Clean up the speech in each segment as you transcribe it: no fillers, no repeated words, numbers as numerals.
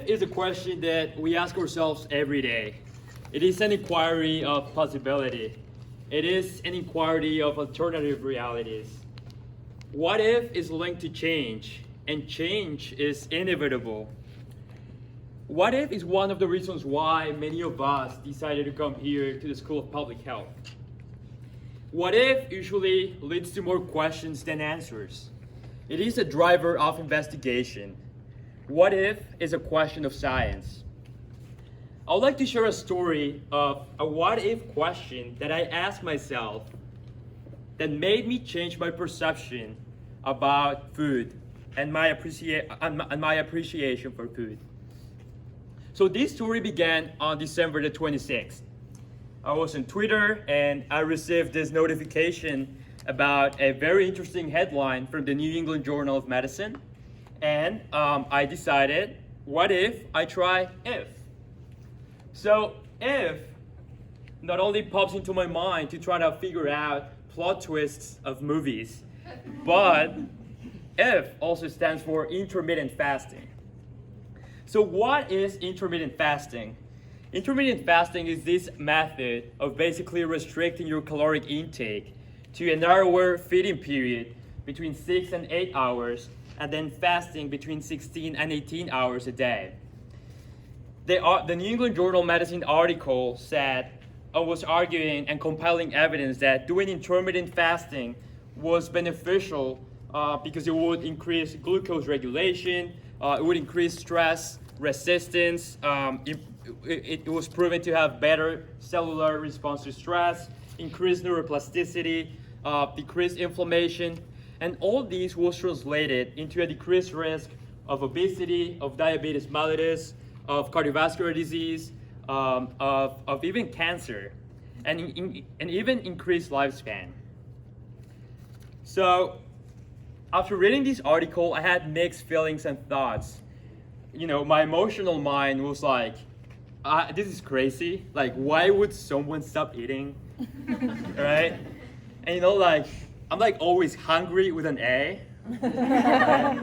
is a question that we ask ourselves every day. It is an inquiry of possibility. It is an inquiry of alternative realities. What if is linked to change, and change is inevitable. What if is one of the reasons why many of us decided to come here to the School of Public Health. What if usually leads to more questions than answers. It is a driver of investigation. What if is a question of science. I would like to share a story of a what if question that I asked myself that made me change my perception about food and my appreciation for food. So this story began on December the 26th. I was on Twitter and I received this notification about a very interesting headline from the New England Journal of Medicine. And I decided, what if I try if? So if not only pops into my mind to try to figure out plot twists of movies, but if also stands for intermittent fasting. So what is intermittent fasting? Intermittent fasting is this method of basically restricting your caloric intake to a narrower feeding period between 6 and 8 hours, and then fasting between 16 and 18 hours a day. The New England Journal of Medicine article said, was arguing and compiling evidence that doing intermittent fasting was beneficial because it would increase glucose regulation, it would increase stress resistance, it was proven to have better cellular response to stress, increased neuroplasticity, decreased inflammation, and all these was translated into a decreased risk of obesity, of diabetes mellitus, of cardiovascular disease, of even cancer, and even increased lifespan. So after reading this article, I had mixed feelings and thoughts. You know, my emotional mind was like, this is crazy. Like, why would someone stop eating? Right? And you know, like, I'm like always hungry with an A. Right?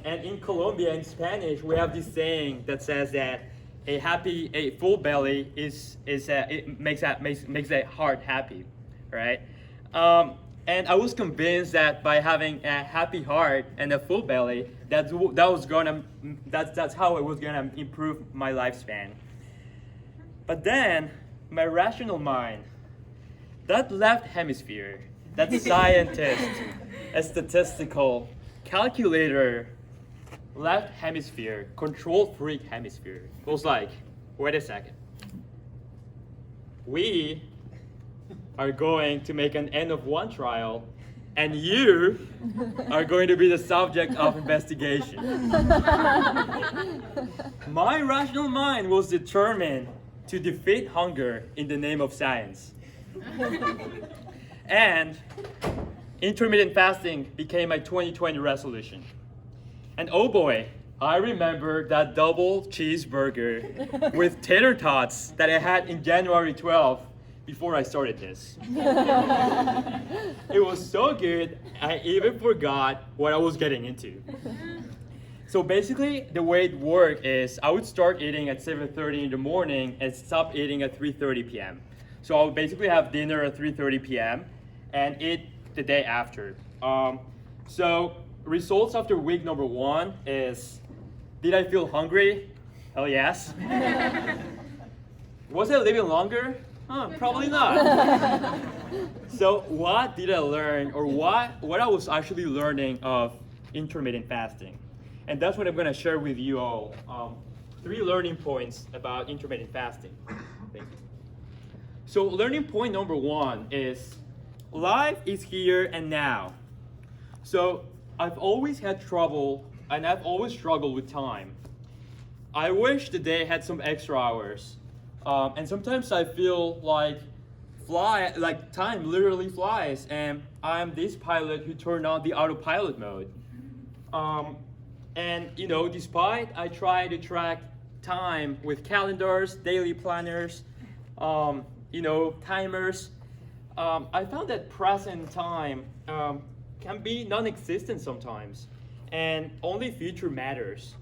And in Colombia, in Spanish, we have this saying that says that a full belly it makes a heart happy, right? And I was convinced that by having a happy heart and a full belly, that's how it was gonna improve my lifespan. But then my rational mind, that left hemisphere, that scientist, a statistical calculator, left hemisphere, control freak hemisphere, was like, wait a second. We are going to make an N of 1 trial, and you are going to be the subject of investigation. My rational mind was determined to defeat hunger in the name of science. And intermittent fasting became my 2020 resolution. And oh boy, I remember that double cheeseburger with tater tots that I had in January 12th before I started this. It was so good, I even forgot what I was getting into. So basically, the way it worked is I would start eating at 7:30 in the morning and stop eating at 3:30 p.m. So I would basically have dinner at 3:30 p.m. and eat the day after. So results after week number 1 is, did I feel hungry? Hell yes. Was I living longer? Probably not. So what did I learn, or what I was actually learning of intermittent fasting? And that's what I'm gonna share with you all. 3 learning points about intermittent fasting. Thank you. So learning point number 1 is, life is here and now. So I've always had trouble, and I've always struggled with time. I wish the day had some extra hours. And sometimes I feel like time literally flies, and I'm this pilot who turned on the autopilot mode. And you know, despite I try to track time with calendars, daily planners, timers, I found that present time can be non-existent sometimes, and only future matters.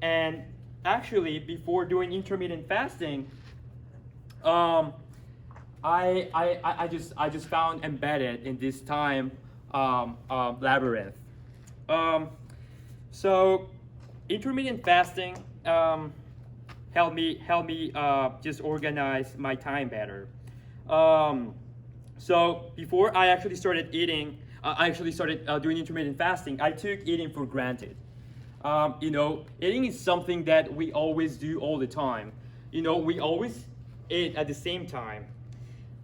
And actually, before doing intermittent fasting, I just found embedded in this time labyrinth. So intermittent fasting helped me just organize my time better. So before I actually started eating, doing intermittent fasting, I took eating for granted. Eating is something that we always do all the time. We always eat at the same time.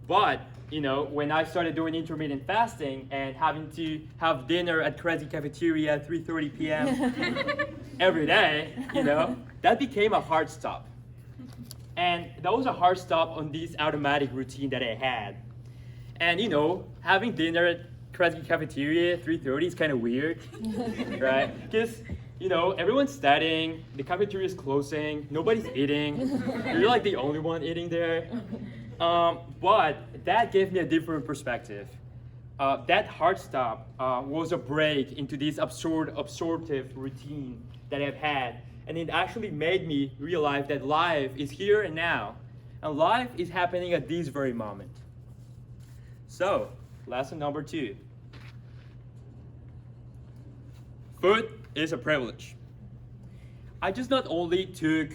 But, when I started doing intermittent fasting and having to have dinner at crazy cafeteria at 3:30 p.m. every day, that became a hard stop. And that was a hard stop on this automatic routine that I had. And, having dinner at crazy cafeteria at 3:30 is kind of weird, right? Because, everyone's studying, the cafeteria is closing, nobody's eating, you're like the only one eating there. But that gave me a different perspective. That hard stop was a break into this absorptive routine that I've had. And it actually made me realize that life is here and now. And life is happening at this very moment. So, lesson number 2. Food is a privilege. I just not only took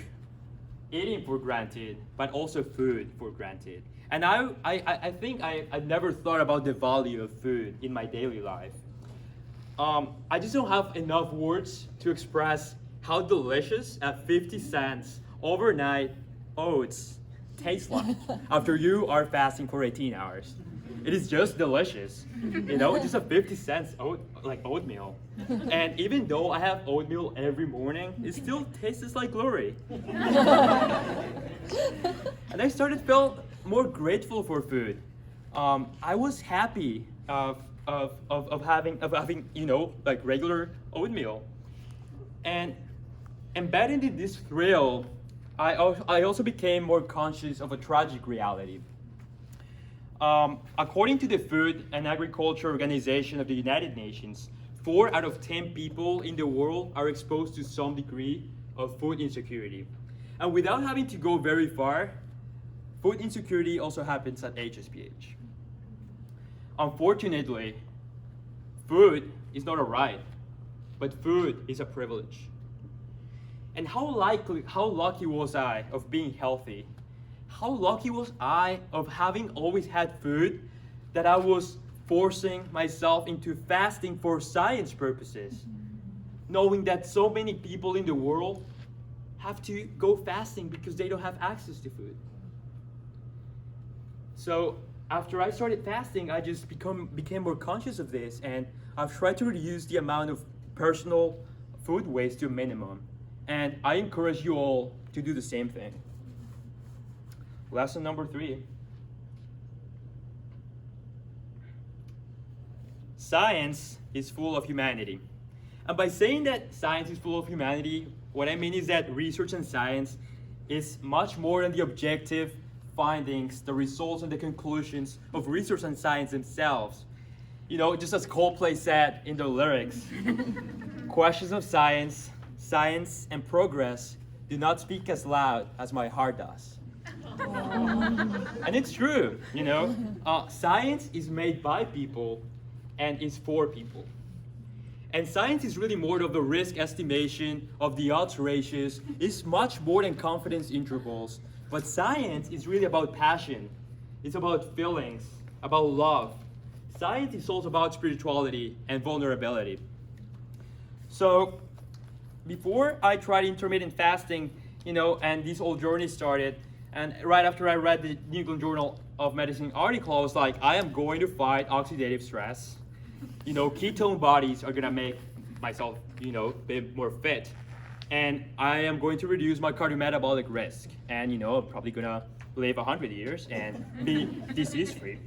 eating for granted, but also food for granted. And I think I never thought about the value of food in my daily life. I just don't have enough words to express how delicious a 50 cents overnight oats taste like after you are fasting for 18 hours. It is just delicious. Just a 50 cents oatmeal. And even though I have oatmeal every morning, it still tastes like glory. And I started felt more grateful for food. I was happy of having regular oatmeal. And embedded in this thrill, I also became more conscious of a tragic reality. According to the Food and Agriculture Organization of the United Nations, 4 out of 10 people in the world are exposed to some degree of food insecurity. And without having to go very far, food insecurity also happens at HSPH. Unfortunately, food is not a right, but food is a privilege. And how lucky was I of being healthy? How lucky was I of having always had food that I was forcing myself into fasting for science purposes, knowing that so many people in the world have to go fasting because they don't have access to food. So after I started fasting, I just became more conscious of this, and I've tried to reduce the amount of personal food waste to a minimum. And I encourage you all to do the same thing. Lesson number 3. Science is full of humanity. And by saying that science is full of humanity, what I mean is that research and science is much more than the objective findings, the results and the conclusions of research and science themselves. Just as Coldplay said in the lyrics, questions of science, science and progress do not speak as loud as my heart does. And it's true, science is made by people and is for people. And science is really more of the risk estimation of the odds ratios. It's much more than confidence intervals. But science is really about passion. It's about feelings, about love. Science is also about spirituality and vulnerability. So before I tried intermittent fasting, and this whole journey started, and right after I read the New England Journal of Medicine article, I was like, I am going to fight oxidative stress. Ketone bodies are gonna make myself, be more fit. And I am going to reduce my cardiometabolic risk. And, I'm probably gonna live 100 years and be disease-free.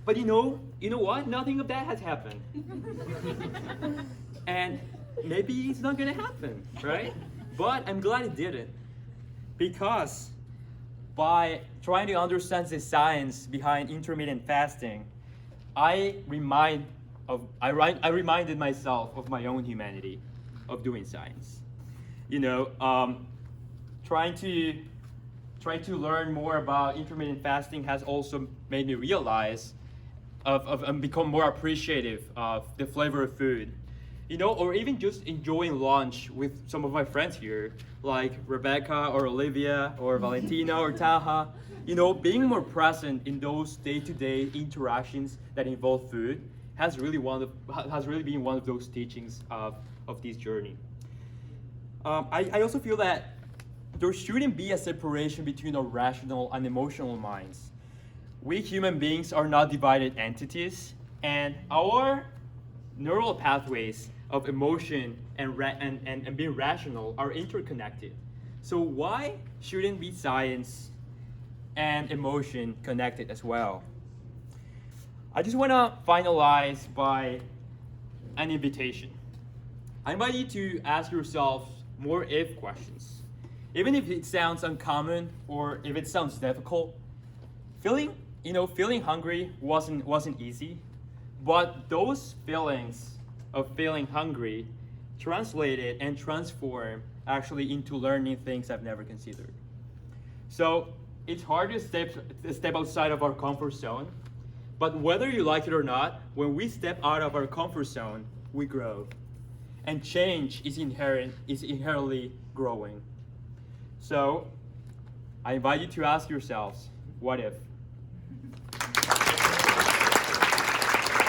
But you know what? Nothing of that has happened. And maybe it's not gonna happen, right? But I'm glad it didn't. Because by trying to understand the science behind intermittent fasting, I reminded myself of my own humanity of doing science. you know, trying to learn more about intermittent fasting has also made me realize and become more appreciative of the flavor of food. You know, or even just enjoying lunch with some of my friends here, like Rebecca or Olivia or Valentina or Taha. You know, being more present in those day-to-day interactions that involve food has really been one of those teachings of this journey. I also feel that there shouldn't be a separation between our rational and emotional minds. We human beings are not divided entities, and our neural pathways of emotion and being rational are interconnected. So why shouldn't be science and emotion connected as well? I just want to finalize by an invitation. I invite you to ask yourself more if questions. Even if it sounds uncommon or if it sounds difficult, feeling hungry wasn't easy, but those feelings of feeling hungry translated and transform actually into learning things I've never considered. So it's hard to step outside of our comfort zone, but whether you like it or not, when we step out of our comfort zone, we grow. And change is inherently growing. So I invite you to ask yourselves, what if?